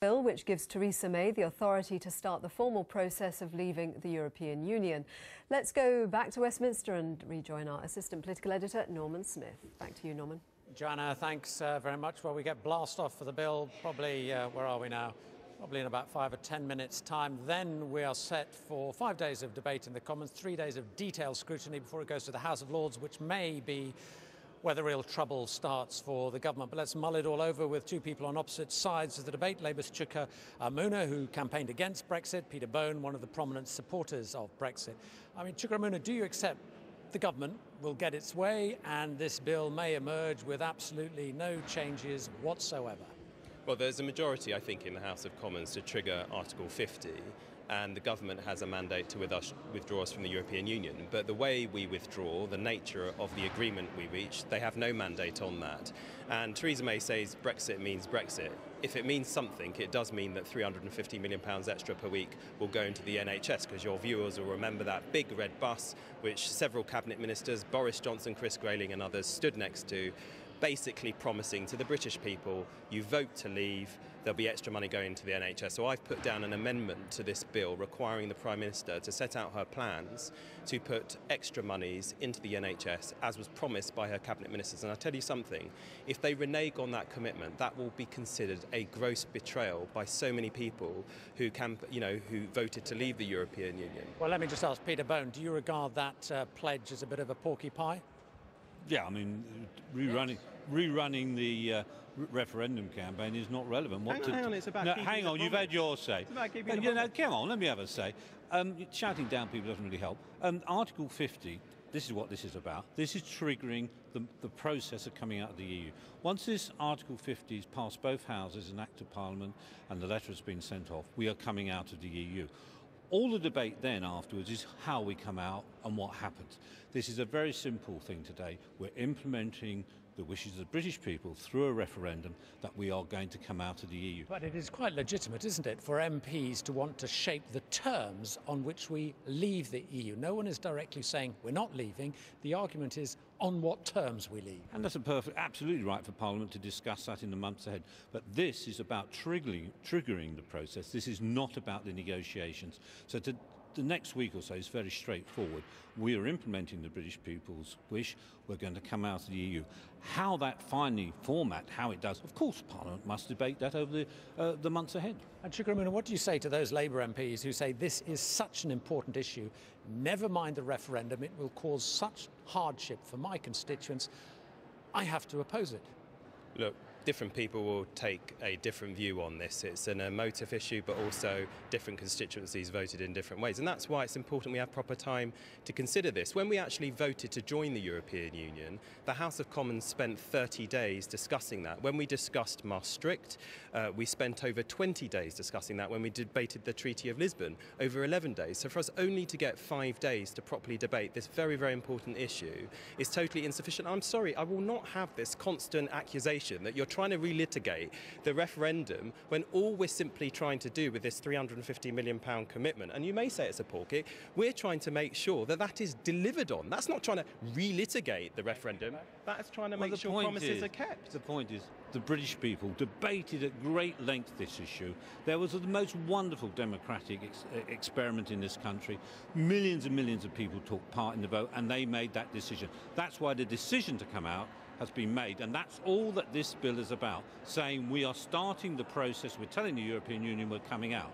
Bill which gives Theresa May the authority to start the formal process of leaving the European Union. Let's go back to Westminster and rejoin our assistant political editor, Norman Smith. Back to you, Norman. Joanna, thanks very much. Well, we get blast off for the bill probably, where are we now? Probably in about 5 or 10 minutes' time. Then we are set for 5 days of debate in the Commons, 3 days of detailed scrutiny before it goes to the House of Lords, which may be where the real trouble starts for the government. But let's mull it all over with two people on opposite sides of the debate. Labour's Chuka Umunna, who campaigned against Brexit, Peter Bone, one of the prominent supporters of Brexit. I mean, Chuka Umunna, do you accept the government will get its way and this bill may emerge with absolutely no changes whatsoever? Well, there's a majority, I think, in the House of Commons to trigger Article 50, and the government has a mandate to withdraw us from the European Union. But the way we withdraw, the nature of the agreement we reach, they have no mandate on that. And Theresa May says Brexit means Brexit. If it means something, it does mean that £350 million extra per week will go into the NHS, because your viewers will remember that big red bus which several cabinet ministers, Boris Johnson, Chris Grayling and others, stood next to, basically promising to the British people, you vote to leave, there'll be extra money going to the NHS. So I've put down an amendment to this bill requiring the Prime Minister to set out her plans to put extra monies into the NHS, as was promised by her cabinet ministers. And I'll tell you something, if they renege on that commitment, that will be considered a gross betrayal by so many people who who voted to leave the European Union. Well, let me just ask Peter Bone, do you regard that pledge as a bit of a porky pie? Yeah, I mean, rerunning the referendum campaign is not relevant. Hang on, it's about hang on, you've had your say. It's about keeping the come on, let me have a say. Shouting down people doesn't really help. Article 50, this is what this is about. This is triggering the process of coming out of the EU. Once this Article 50 is passed both houses, an Act of Parliament, and the letter has been sent off, we are coming out of the EU. All the debate then afterwards is how we come out and what happens. This is a very simple thing today. We're implementing the wishes of the British people through a referendum that we are going to come out of the EU. But it is quite legitimate, isn't it, for MPs to want to shape the terms on which we leave the EU. No one is directly saying we're not leaving. The argument is on what terms we leave. And that's absolutely right for Parliament to discuss that in the months ahead. But this is about triggering the process. This is not about the negotiations. So the next week or so is very straightforward. We are implementing the British people's wish. We're going to come out of the EU. How that finally how it does, of course, Parliament must debate that over the months ahead. And Chuka Umunna, what do you say to those Labour MPs who say this is such an important issue, never mind the referendum, it will cause such hardship for my constituents, I have to oppose it? Look, different people will take a different view on this. It's an emotive issue, but also different constituencies voted in different ways. And that's why it's important we have proper time to consider this. When we actually voted to join the European Union, the House of Commons spent 30 days discussing that. When we discussed Maastricht, we spent over 20 days discussing that. When we debated the Treaty of Lisbon, over 11 days. So for us only to get 5 days to properly debate this very, very important issue is totally insufficient. I'm sorry, I will not have this constant accusation that you're trying to relitigate the referendum when all we're simply trying to do with this £350 million commitment, and you may say it's a porky, we're trying to make sure that that is delivered on. That's not trying to relitigate the referendum, that's trying to make sure promises are kept. The point is, the British people debated at great length this issue. There was the most wonderful democratic experiment in this country. Millions and millions of people took part in the vote and they made that decision. That's why the decision to come out has been made, and that's all that this bill is about, saying we are starting the process, we're telling the European Union we're coming out.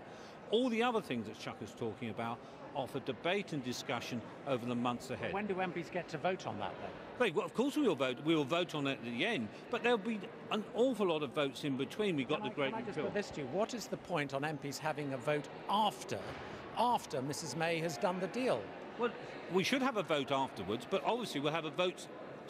All the other things that Chuka's talking about are for debate and discussion over the months ahead. When do MPs get to vote on that then? Well, of course we will vote. We will vote on it at the end, but there'll be an awful lot of votes in between. We've got the great repeal. Can I just put this to you? What is the point on MPs having a vote after Mrs May has done the deal? Well, we should have a vote afterwards, but obviously we'll have a vote,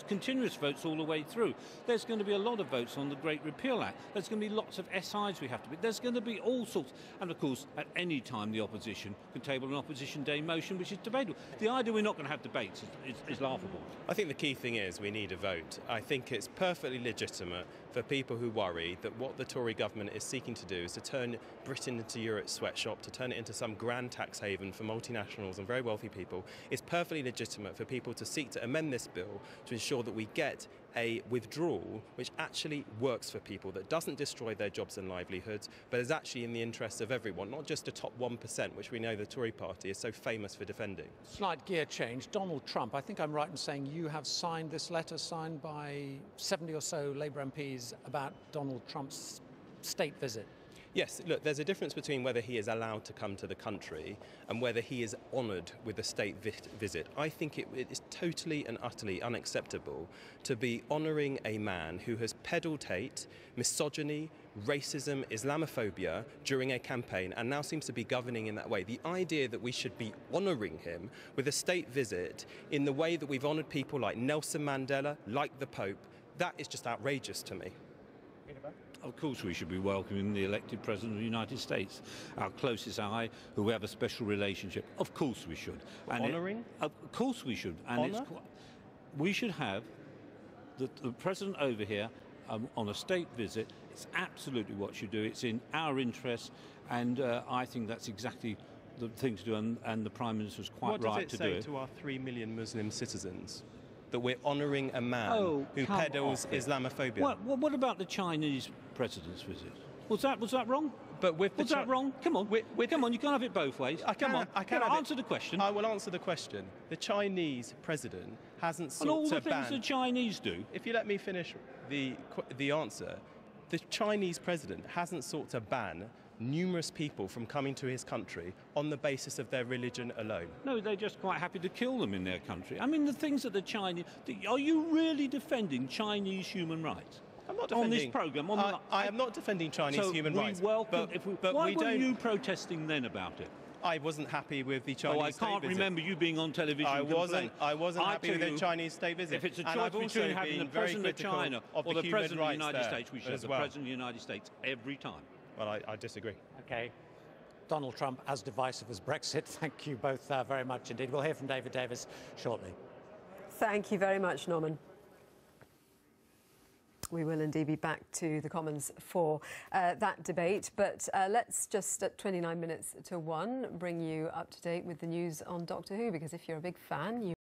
continuous votes all the way through. There's going to be a lot of votes on the Great Repeal Act. There's going to be lots of SIs we have to be. There's going to be all sorts. And of course, at any time the opposition can table an opposition day motion which is debatable. The idea we're not going to have debates is laughable. I think the key thing is we need a vote. I think it's perfectly legitimate for people who worry that what the Tory government is seeking to do is to turn Britain into Europe's sweatshop, to turn it into some grand tax haven for multinationals and very wealthy people. It's perfectly legitimate for people to seek to amend this bill to ensure that we get a withdrawal which actually works for people, that doesn't destroy their jobs and livelihoods, but is actually in the interests of everyone, not just the top 1%, which we know the Tory party is so famous for defending. Slight gear change. Donald Trump, I think I'm right in saying you have signed this letter signed by 70 or so Labour MPs about Donald Trump's state visit. Yes, look, there's a difference between whether he is allowed to come to the country and whether he is honoured with a state visit. I think it is totally and utterly unacceptable to be honouring a man who has peddled hate, misogyny, racism, Islamophobia during a campaign and now seems to be governing in that way. The idea that we should be honouring him with a state visit in the way that we've honoured people like Nelson Mandela, like the Pope, that is just outrageous to me. Of course we should be welcoming the elected President of the United States, our closest ally, who we have a special relationship. Of course we should. Honouring? Of course we should. And we should have the President over here on a state visit. It's absolutely what should do. It's in our interest, and I think that's exactly the thing to do, and the Prime Minister's quite right to do it. What does it say to our 3 million Muslim citizens? That we're honouring a man who peddles Islamophobia. What about the Chinese president's visit? Was that wrong? But with was that wrong? Come on, come on. You can't have it both ways. Come on, answer the question. I will answer the question. The Chinese president hasn't sought to ban. And all the things the Chinese do. If you let me finish the answer, the Chinese president hasn't sought to ban numerous people from coming to his country on the basis of their religion alone. No, they're just quite happy to kill them in their country. I mean, the things that the Chinese... Are you really defending Chinese human rights? I'm not defending... On this programme? I am not defending Chinese human rights. Why were you protesting then about it? I wasn't happy with the Chinese state visit. I can't remember you being on television. I wasn't happy with the Chinese state visit. If it's a choice between having the President of China or the President of the United States, we should have the President of the United States every time. Well, I disagree. OK. Donald Trump as divisive as Brexit. Thank you both very much indeed. We'll hear from David Davis shortly. Thank you very much, Norman. We will indeed be back to the Commons for that debate. But let's just, at 29 minutes to 1, bring you up to date with the news on Doctor Who, because if you're a big fan, you